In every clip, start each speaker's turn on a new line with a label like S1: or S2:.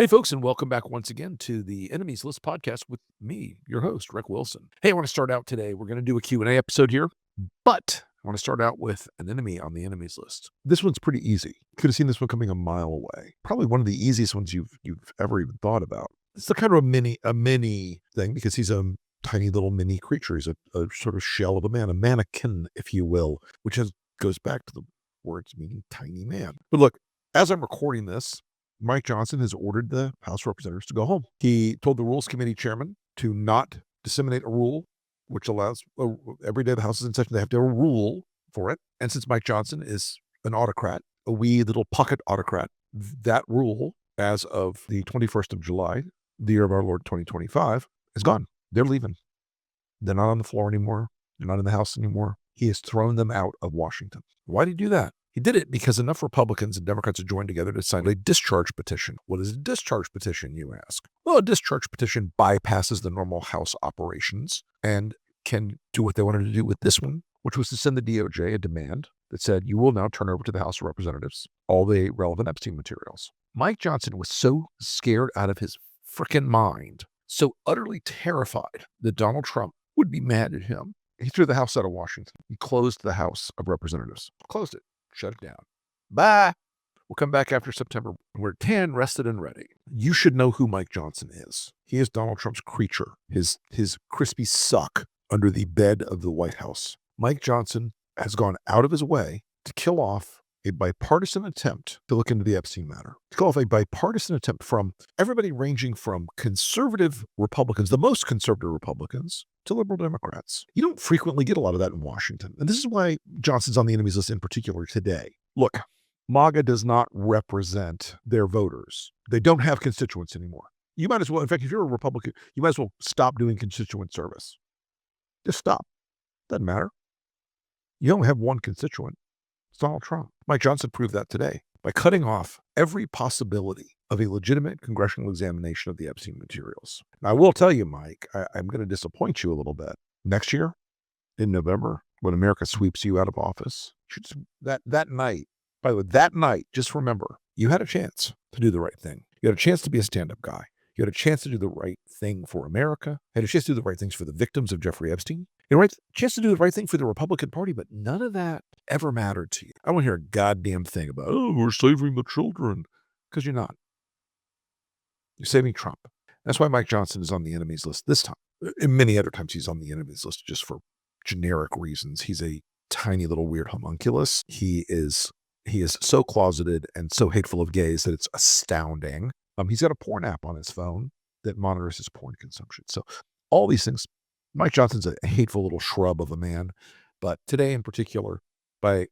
S1: Hey, folks, and welcome back once again to the Enemies List podcast with me, your host, Rick Wilson. Hey, I want to start out today. We're going to do a Q&A episode here, but I want to start out with an enemy on the enemies list. This one's pretty easy. Could have seen this one coming a mile away. Probably one of the easiest ones you've ever even thought about. It's the kind of a mini thing because he's a tiny little mini creature. He's a sort of shell of a man, a mannequin, if you will, which goes back to the words meaning tiny man. But look, as I'm recording this, Mike Johnson has ordered the House of Representatives to go home. He told the Rules Committee chairman to not disseminate a rule which allows every day the House is in session, they have to have a rule for it. And since Mike Johnson is an autocrat, a wee little pocket autocrat, that rule, as of the 21st of July, the year of our Lord 2025, is gone. They're leaving. They're not on the floor anymore. They're not in the House anymore. He has thrown them out of Washington. Why did he do that? He did it because enough Republicans and Democrats had joined together to sign a discharge petition. What is a discharge petition, you ask? Well, a discharge petition bypasses the normal House operations and can do what they wanted to do with this one, which was to send the DOJ a demand that said, you will now turn over to the House of Representatives all the relevant Epstein materials. Mike Johnson was so scared out of his frickin' mind, so utterly terrified that Donald Trump would be mad at him. He threw the House out of Washington. He closed the House of Representatives. Closed it. Shut it down. Bye. We'll come back after September. We're 10, rested and ready. You should know who Mike Johnson is. He is Donald Trump's creature, his crispy suck under the bed of the White House. Mike Johnson has gone out of his way to kill off a bipartisan attempt to look into the Epstein matter. To kill off a bipartisan attempt from everybody ranging from conservative Republicans, the most conservative Republicans, to liberal Democrats. You don't frequently get a lot of that in Washington. And this is why Johnson's on the enemies list in particular today. Look, MAGA does not represent their voters. They don't have constituents anymore. You might as well, in fact, if you're a Republican, you might as well stop doing constituent service. Just stop. Doesn't matter. You only have one constituent. It's Donald Trump. Mike Johnson proved that today by cutting off every possibility of a legitimate congressional examination of the Epstein materials. Now, I will tell you, Mike, I'm going to disappoint you a little bit. Next year, in November, when America sweeps you out of office, that night, by the way, that night, just remember, you had a chance to do the right thing. You had a chance to be a stand-up guy. You had a chance to do the right thing for America. You had a chance to do the right things for the victims of Jeffrey Epstein. You had a chance to do the right thing for the Republican Party, but none of that ever mattered to you. I don't hear a goddamn thing about, oh, we're saving the children, because you're not. You're saving Trump. That's why Mike Johnson is on the enemies list this time. And many other times he's on the enemies list just for generic reasons. He's a tiny little weird homunculus. He is so closeted and so hateful of gays that it's astounding. He's got a porn app on his phone that monitors his porn consumption. So all these things, Mike Johnson's a hateful little shrub of a man. But today in particular, by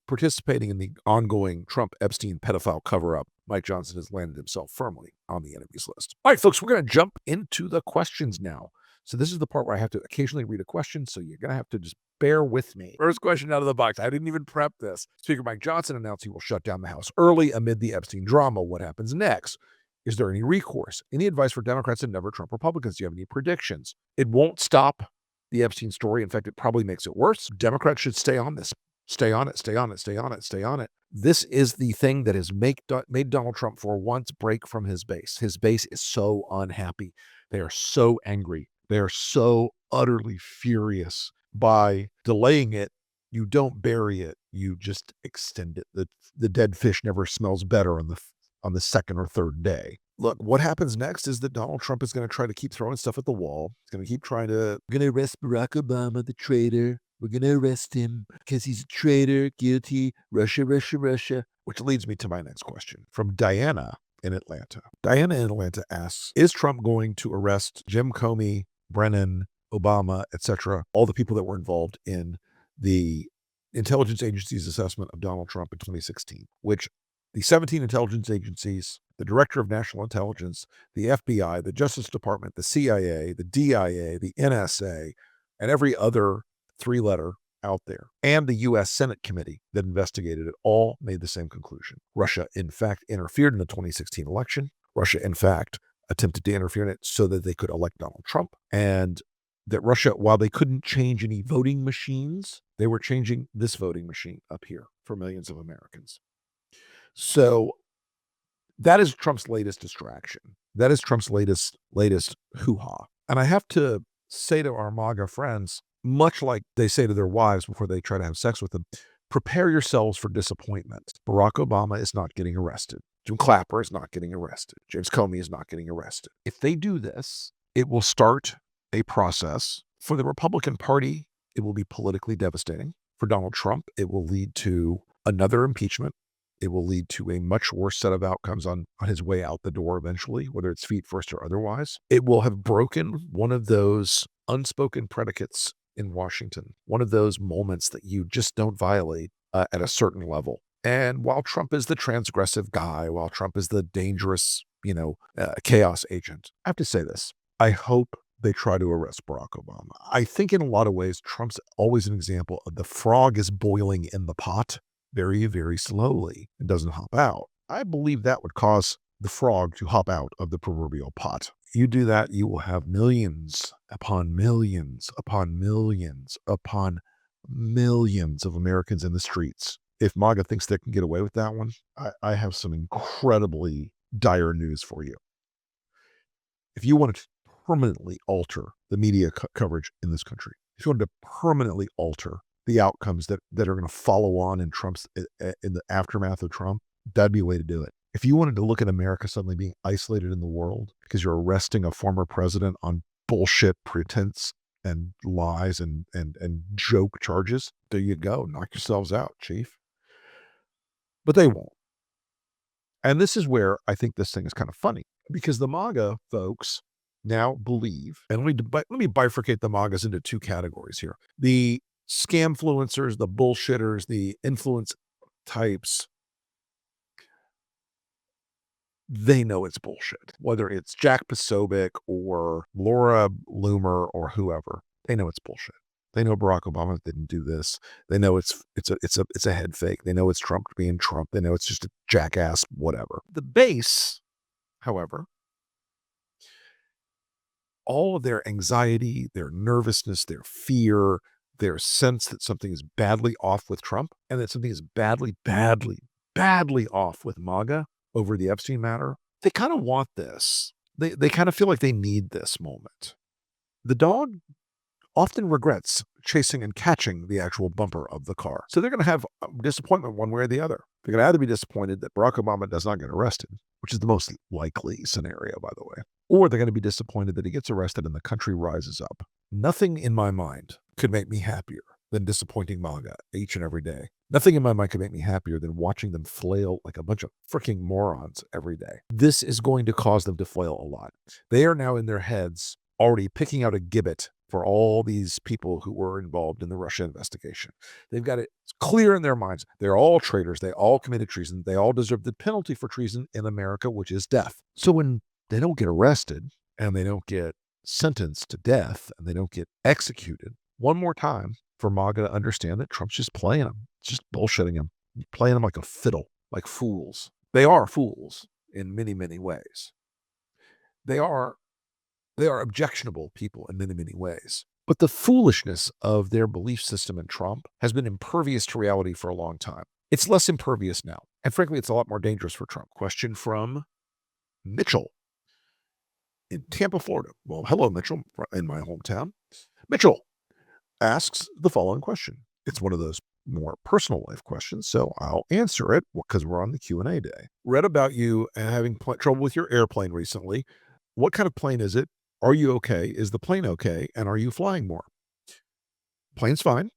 S1: participating in the ongoing Trump Epstein pedophile cover-up, Mike Johnson has landed himself firmly on the enemies list. All right, folks, we're going to jump into the questions now. So this is the part where I have to occasionally read a question, so you're going to have to just bear with me. First question out of the box. I didn't even prep this. Speaker Mike Johnson announced he will shut down the House early amid the Epstein drama. What happens next? Is there any recourse? Any advice for Democrats and never Trump Republicans? Do you have any predictions? It won't stop the Epstein story. In fact, it probably makes it worse. Democrats should stay on this. Stay on it, stay on it, stay on it, stay on it. This is the thing that has made Donald Trump for once break from his base. His base is so unhappy. They are so angry. They are so utterly furious. By delaying it, you don't bury it. You just extend it. The dead fish never smells better on the second or third day. Look, what happens next is that Donald Trump is going to try to keep throwing stuff at the wall. He's going to keep trying to... We're going to arrest Barack Obama, the traitor. We're going to arrest him because he's a traitor, guilty, Russia, Russia, Russia. Which leads me to my next question from Diana in Atlanta. Diana in Atlanta asks, is Trump going to arrest Jim Comey, Brennan, Obama, etc., all the people that were involved in the intelligence agency's assessment of Donald Trump in 2016, which the 17 intelligence agencies, the Director of National Intelligence, the FBI, the Justice Department, the CIA, the DIA, the NSA, and every other three-letter out there, and the U.S. Senate committee that investigated it all made the same conclusion. Russia, in fact, interfered in the 2016 election. Russia, in fact, attempted to interfere in it so that they could elect Donald Trump. And that Russia, while they couldn't change any voting machines, they were changing this voting machine up here for millions of Americans. So That is Trump's latest distraction. That is Trump's latest hoo-ha. And I have to say to our MAGA friends, much like they say to their wives before they try to have sex with them, prepare yourselves for disappointment. Barack Obama is not getting arrested. Jim Clapper is not getting arrested. James Comey is not getting arrested. If they do this, it will start a process. For the Republican Party, it will be politically devastating. For Donald Trump, it will lead to another impeachment. It will lead to a much worse set of outcomes on his way out the door eventually, whether it's feet first or otherwise. It will have broken one of those unspoken predicates in Washington, one of those moments that you just don't violate at a certain level. And while Trump is the transgressive guy, while Trump is the dangerous, chaos agent, I have to say this. I hope they try to arrest Barack Obama. I think in a lot of ways, Trump's always an example of the frog is boiling in the pot very, very slowly. It doesn't hop out. I believe that would cause the frog to hop out of the proverbial pot. You do that, you will have millions upon millions upon millions upon millions of Americans in the streets. If MAGA thinks they can get away with that one, I have some incredibly dire news for you. If you wanted to permanently alter the media coverage in this country, if you wanted to permanently alter the outcomes that are going to follow on in the aftermath of Trump, that'd be a way to do it. If you wanted to look at America suddenly being isolated in the world because you're arresting a former president on bullshit pretense and lies and joke charges, there you go. Knock yourselves out, Chief. But they won't. And this is where I think this thing is kind of funny, because the MAGA folks now believe, and let me bifurcate the MAGAs into two categories here. The scamfluencers, the bullshitters, the influence types, they know it's bullshit. Whether it's Jack Posobiec or Laura Loomer or whoever, they know it's bullshit. They know Barack Obama didn't do this. They know it's a head fake. They know it's Trump being Trump. They know it's just a jackass, whatever. The base, however, all of their anxiety, their nervousness, their fear, their sense that something is badly off with Trump and that something is badly, badly, badly off with MAGA over the Epstein matter, they kind of want this. They kind of feel like they need this moment. The dog often regrets chasing and catching the actual bumper of the car. So they're going to have disappointment one way or the other. They're going to either be disappointed that Barack Obama does not get arrested, which is the most likely scenario, by the way, or they're going to be disappointed that he gets arrested and the country rises up. Nothing in my mind could make me happier than disappointing MAGA each and every day. Nothing in my mind could make me happier than watching them flail like a bunch of freaking morons every day. This is going to cause them to flail a lot. They are now in their heads already picking out a gibbet for all these people who were involved in the Russia investigation. They've got it clear in their minds. They're all traitors. They all committed treason. They all deserve the penalty for treason in America, which is death. So when they don't get arrested and they don't get sentenced to death and they don't get executed, one more time for MAGA to understand that Trump's just playing them, just bullshitting them, playing them like a fiddle, like fools. They are fools in many, many ways. They are objectionable people in many, many ways. But the foolishness of their belief system in Trump has been impervious to reality for a long time. It's less impervious now. And frankly, it's a lot more dangerous for Trump. Question from Mitchell in Tampa, Florida. Well, hello, Mitchell, in my hometown. Mitchell asks the following question. It's one of those more personal life questions, so I'll answer it because we're on the Q&A day. Read about you having trouble with your airplane recently. What kind of plane is it? Are you okay? Is the plane okay? And are you flying more? Plane's fine.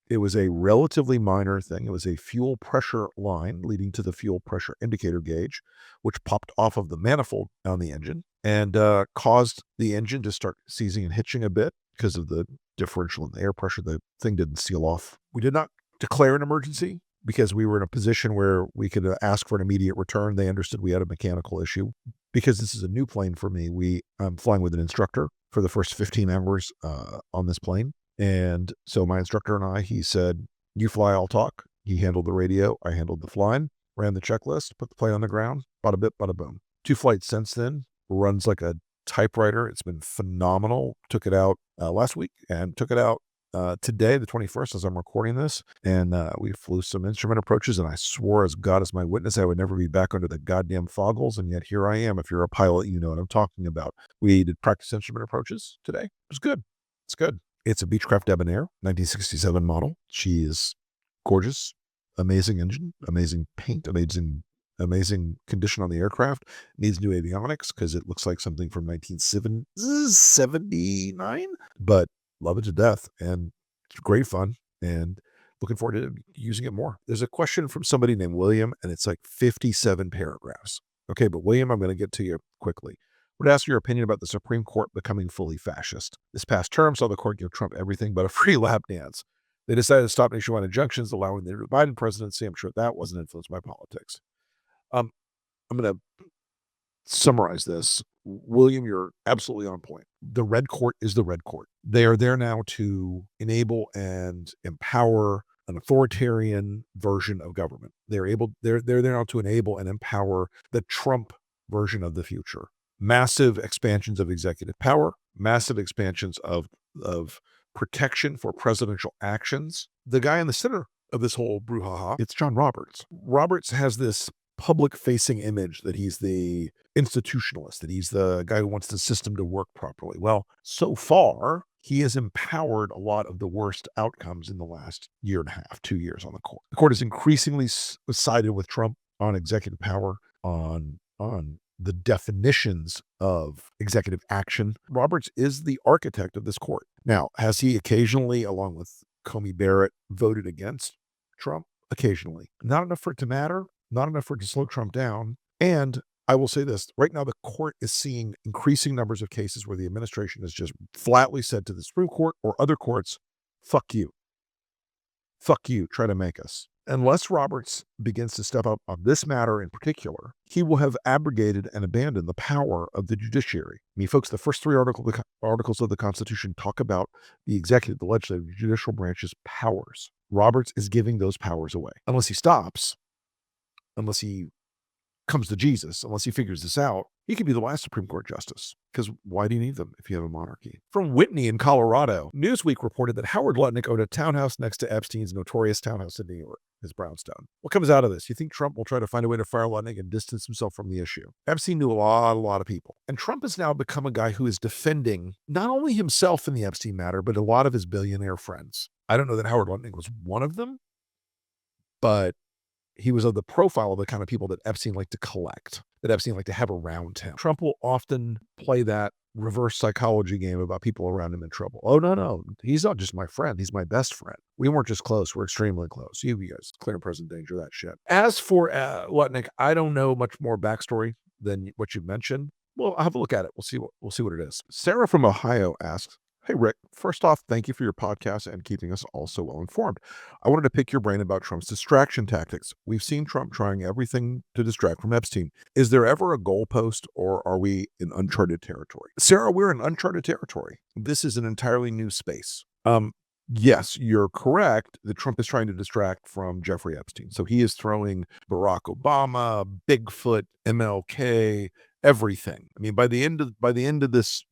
S1: It was a relatively minor thing. It was a fuel pressure line leading to the fuel pressure indicator gauge, which popped off of the manifold on the engine and caused the engine to start seizing and hitching a bit because of the differential in the air pressure. The thing didn't seal off. We did not declare an emergency because we were in a position where we could ask for an immediate return. They understood we had a mechanical issue. Because this is a new plane for me, I'm flying with an instructor for the first 15 hours on this plane. And so my instructor and I, he said, you fly, I'll talk. He handled the radio. I handled the flying, ran the checklist, put the plane on the ground, bada bit, bada boom. 2 flights since then, runs like a typewriter. It's been phenomenal. Took it out last week and took it out today, the 21st, as I'm recording this, and we flew some instrument approaches, and I swore as God is my witness, I would never be back under the goddamn foggles, and yet here I am. If you're a pilot, you know what I'm talking about. We did practice instrument approaches today. It was good. It's good. It's a Beechcraft Debonair, 1967 model. She is gorgeous, amazing engine, amazing paint, amazing condition on the aircraft. Needs new avionics because it looks like something from 1979, but love it to death, and it's great fun, and looking forward to using it more. There's a question from somebody named William, and it's like 57 paragraphs. Okay, but William, I'm going to get to you quickly. Would ask your opinion about the Supreme Court becoming fully fascist. This past term saw the court give Trump everything but a free lap dance. They decided to stop nationwide injunctions, allowing the Biden presidency. I'm sure that wasn't influenced by politics. I'm going to summarize this. William, you're absolutely on point. The red court is the red court. They are there now to enable and empower an authoritarian version of government. They're there now to enable and empower the Trump version of the future. Massive expansions of executive power, massive expansions of protection for presidential actions. The guy in the center of this whole brouhaha, it's John Roberts. Roberts has this public-facing image that he's the institutionalist, that he's the guy who wants the system to work properly. Well, so far, he has empowered a lot of the worst outcomes in the last year and a half, 2 years on the court. The court is increasingly sided with Trump on executive power, on the definitions of executive action. Roberts is the architect of this court. Now, has he occasionally, along with Comey Barrett, voted against Trump? Occasionally. Not enough for it to matter. Not enough for it to slow Trump down. And I will say this, right now the court is seeing increasing numbers of cases where the administration has just flatly said to the Supreme Court or other courts, fuck you. Fuck you, try to make us. Unless Roberts begins to step up on this matter in particular, he will have abrogated and abandoned the power of the judiciary. I mean, folks, the first three articles of the Constitution talk about the executive, the legislative, the judicial branch's powers. Roberts is giving those powers away. Unless he stops, unless he comes to Jesus, unless he figures this out, he could be the last Supreme Court justice. Because why do you need them if you have a monarchy? From Whitney in Colorado, Newsweek reported that Howard Lutnik owned a townhouse next to Epstein's notorious townhouse in New York, his brownstone. What comes out of this? You think Trump will try to find a way to fire Lutnik and distance himself from the issue? Epstein knew a lot of people. And Trump has now become a guy who is defending not only himself in the Epstein matter, but a lot of his billionaire friends. I don't know that Howard Lutnik was one of them, but he was of the profile of the kind of people that Epstein liked to collect, that Epstein liked to have around him. Trump will often play that reverse psychology game about people around him in trouble. Oh, no, he's not just my friend. He's my best friend. We weren't just close. We're extremely close. You guys, clear and present danger, that shit. As for Lutnik, I don't know much more backstory than what you mentioned. Well, I'll have a look at it. We'll see what it is. Sarah from Ohio asks, hey, Rick, first off, thank you for your podcast and keeping us all so well informed. I wanted to pick your brain about Trump's distraction tactics. We've seen Trump trying everything to distract from Epstein. Is there ever a goalpost, or are we in uncharted territory? Sarah, we're in uncharted territory. This is an entirely new space. Yes, you're correct that Trump is trying to distract from Jeffrey Epstein. So he is throwing Barack Obama, Bigfoot, MLK, everything. I mean, by the end of this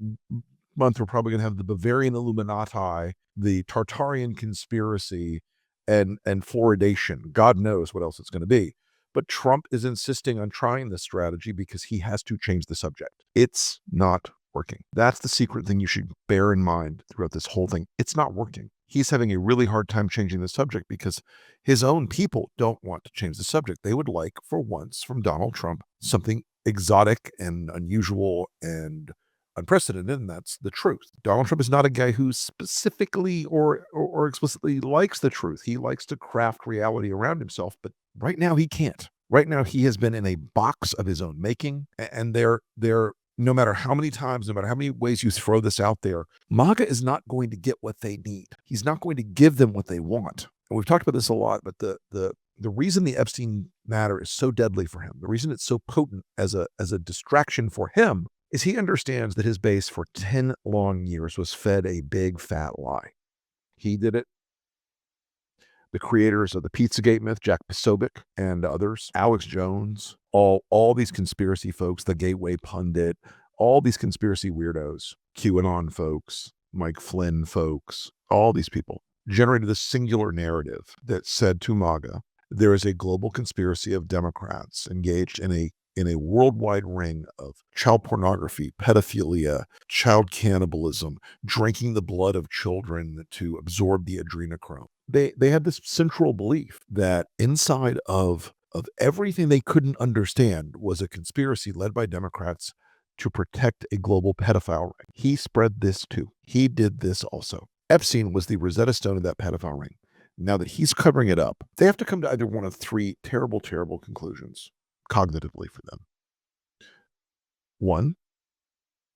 S1: month, we're probably going to have the Bavarian Illuminati, the Tartarian conspiracy, and fluoridation. God knows what else it's going to be. But Trump is insisting on trying this strategy because he has to change the subject. It's not working. That's the secret thing you should bear in mind throughout this whole thing. It's not working. He's having a really hard time changing the subject because his own people don't want to change the subject. They would like, for once, from Donald Trump, something exotic and unusual and unprecedented, and that's the truth. Donald Trump is not a guy who specifically or explicitly likes the truth. He likes to craft reality around himself, but right now he can't. Right now he has been in a box of his own making, and they're no matter how many times, no matter how many ways you throw this out there, MAGA is not going to get what they need. He's not going to give them what they want. And we've talked about this a lot, but the reason the Epstein matter is so deadly for him, the reason it's so potent as a distraction for him, is he understands that his base for 10 long years was fed a big fat lie. He did it. The creators of the Pizzagate myth, Jack Posobiec and others, Alex Jones, all these conspiracy folks, the Gateway Pundit, all these conspiracy weirdos, QAnon folks, Mike Flynn folks, all these people generated this singular narrative that said to MAGA, there is a global conspiracy of Democrats engaged in a worldwide ring of child pornography, pedophilia, child cannibalism, drinking the blood of children to absorb the adrenochrome. They had this central belief that inside of everything they couldn't understand was a conspiracy led by Democrats to protect a global pedophile ring. He spread this too. He did this also. Epstein was the Rosetta Stone of that pedophile ring. Now that he's covering it up, they have to come to either one of three terrible, terrible conclusions cognitively for them. One,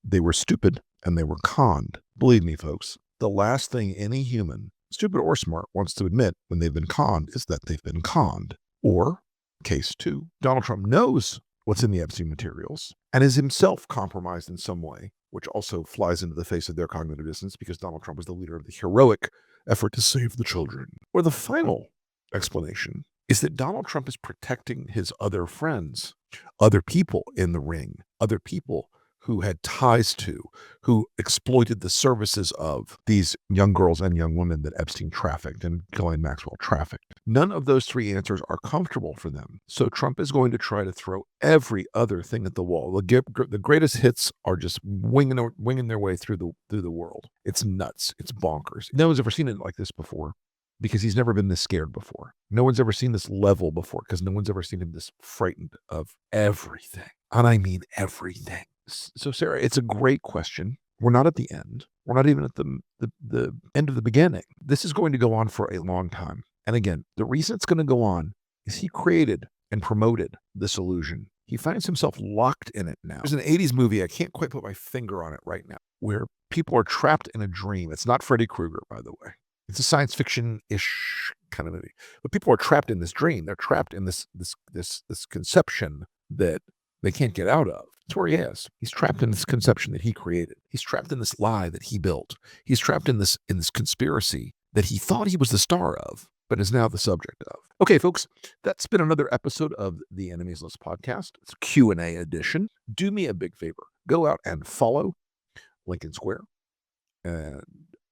S1: they were stupid and they were conned. Believe me, folks, the last thing any human, stupid or smart, wants to admit when they've been conned is that they've been conned. Or, case two, Donald Trump knows what's in the Epstein materials and is himself compromised in some way, which also flies into the face of their cognitive dissonance because Donald Trump was the leader of the heroic effort to save the children. Or the final explanation is that Donald Trump is protecting his other friends, other people in the ring, other people who had ties to, who exploited the services of these young girls and young women that Epstein trafficked and Ghislaine Maxwell trafficked. None of those three answers are comfortable for them. So Trump is going to try to throw every other thing at the wall. The greatest hits are just winging their way through the world. It's nuts. It's bonkers. No one's ever seen it like this before because he's never been this scared before. No one's ever seen this level before because no one's ever seen him this frightened of everything. And I mean everything. So, Sarah, it's a great question. We're not at the end. We're not even at the end of the beginning. This is going to go on for a long time. And again, the reason it's going to go on is he created and promoted this illusion. He finds himself locked in it now. There's an 80s movie, I can't quite put my finger on it right now, where people are trapped in a dream. It's not Freddy Krueger, by the way. It's a science fiction-ish kind of movie. But people are trapped in this dream. They're trapped in this conception that they can't get out of. That's where he is. He's trapped in this conception that he created. He's trapped in this lie that he built. He's trapped in this conspiracy that he thought he was the star of, but is now the subject of. Okay, folks, that's been another episode of the Enemies List podcast. It's a Q&A edition. Do me a big favor. Go out and follow Lincoln Square and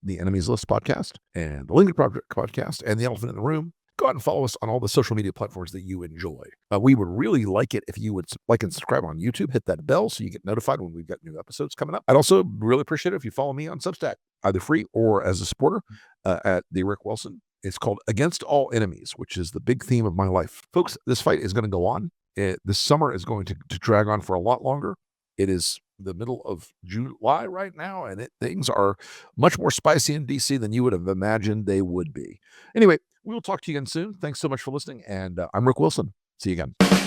S1: the Enemies List podcast and the Lincoln Project podcast and the Elephant in the Room. Go out and follow us on all the social media platforms that you enjoy. We would really like it if you would like and subscribe on YouTube. Hit that bell so you get notified when we've got new episodes coming up. I'd also really appreciate it if you follow me on Substack, either free or as a supporter at the Rick Wilson. It's called Against All Enemies, which is the big theme of my life. Folks, this fight is going to go on. This summer is going to drag on for a lot longer. It is the middle of July right now, and things are much more spicy in D.C. than you would have imagined they would be. Anyway, we will talk to you again soon. Thanks so much for listening, and I'm Rick Wilson. See you again.